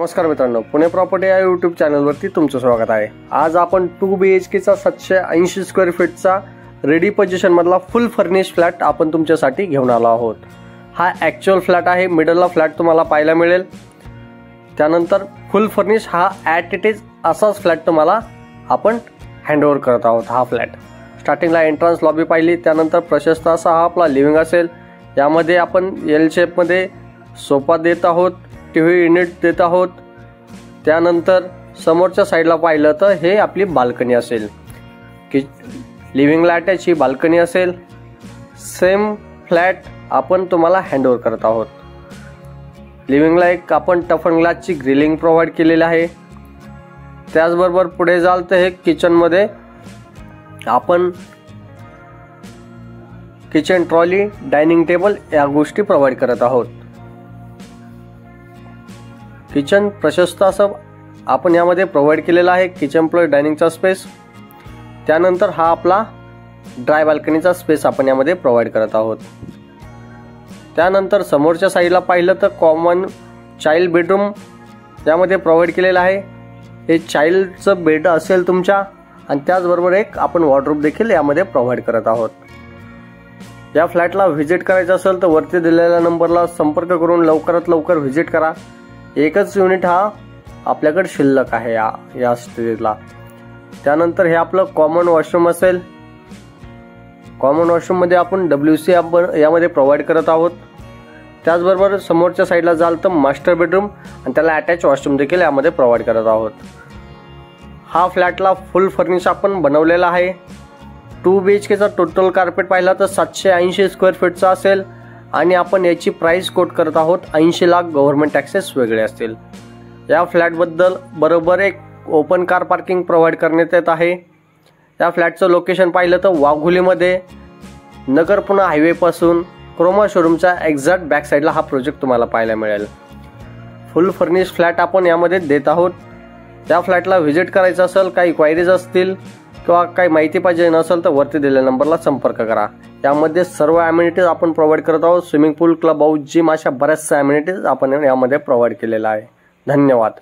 नमस्कार मित्रांनो, पुणे प्रॉपर्टी या यूट्यूब चॅनलवरती तुमचं स्वागत आहे। आज आपण 2 BHK चा 780 स्क्वेअर फीटचा रेडी पोझिशन मधला फुल फर्निश फ्लॅट आपण तुमच्यासाठी घेऊन आलो आहोत। हा ॲक्च्युअल फ्लॅट आहे, मिडलला फ्लॅट तुम्हाला पाहायला मिळेल। त्यानंतर फुल फर्निश हा ॲट इट इज असाच फ्लॅट तुम्हाला आपण हँडओव्हर करत आहोत। हा फ्लॅट स्टार्टिंगला एंट्रन्स लॉबी पाहिली, त्यानंतर प्रशस्त असा हा आपला लिव्हिंग असेल। यामध्ये आपण एल शेप मध्ये सोफा देत आहोत, टीव्ही युनिट देत आहोत। त्यानंतर समोरच्या साइडला पाहिलं तर हे आपली बाल्कनी असेल, की लिव्हिंगला अटॅच ही बाल्कनी असेल। सेम फ्लॅट आपण तुम्हाला हँडओव्हर करत आहोत। लिव्हिंगला एक आपण टफन ग्लासची ग्रिलिंग प्रोव्हाइड केलेली आहे। त्याचबरोबर पुढे जाल तर हे किचन मध्ये आपण किचन ट्रॉली, डायनिंग टेबल या गोष्टी प्रोव्हाइड करत आहोत। किचन प्रशस्त असं आपण यामध्ये प्रोव्हाइड केलेला आहे, किचन प्लस डायनिंगचा स्पेस। त्यानंतर हा आपला ड्राय बाल्कनीचा स्पेस आपण यामध्ये प्रोव्हाइड करत आहोत। त्यानंतर समोरच्या साईडला पाहिलं तर कॉमन चाइल्ड बेडरूम यामध्ये प्रोव्हाइड केलेला आहे। हे चाइल्डचं बेड असेल तुमच्या, आणि त्याचबरोबर एक आपण वॉर्डरोब देखील यामध्ये प्रोव्हाइड करत आहोत। या फ्लॅटला व्हिजिट करायचं असेल तर वरती दिलेल्या नंबरला संपर्क करून लवकरात लवकर व्हिजिट करा। एकच युनिट हा आपल्याकडे शिल्लक आहे या स्टेजला। त्यानंतर हे आपलं कॉमन वॉशरूम असेल। कॉमन वॉशरूम मध्ये आपण WC यामध्ये प्रोव्हाइड करत आहोत। त्याचबरोबर समोरच्या साईडला जाल तर मास्टर बेडरूम आणि त्याला अटॅच वॉशरूम देखील यामध्ये प्रोव्हाइड करत आहोत। हा फ्लॅटला फुल फर्निश आपण बनवलेला आहे। 2 BHK चा टोटल कार्पेट पाहिला तर 780 स्क्वेअर फीटचा असेल, आणि आपण याची प्राइस कोट करत आहोत 80 लाख। गव्हर्नमेंट टॅक्सेस वेगळे असतील। या फ्लॅट बद्दल बरोबर एक ओपन कार पार्किंग प्रोव्हाइड करण्यात येत आहे। या फ्लॅटचं लोकेशन पाहिलं तर वाघोलीमध्ये नगर पुणे हायवे पासून क्रोमा शोरूमच्या एक्झॅक्ट बॅक साइडला हा प्रोजेक्ट तुम्हाला पाहायला मिळेल। फुल फर्निश फ्लॅट आपण यामध्ये देत आहोत। त्या फ्लॅटला व्हिजिट करायचं असेल, काही क्वायरीज असतील किंवा काही माहिती पाहिजे नसेल तर वरती दिलेल्या नंबरला संपर्क करा। यामध्ये सर्व अमेनिटीज आपण प्रोव्हाइड करत आहोत। स्विमिंग पूल, क्लब हाऊस, जिम अशा बऱ्याचशा अमेनिटीज आपण यामध्ये प्रोव्हाइड केलेला आहे। धन्यवाद।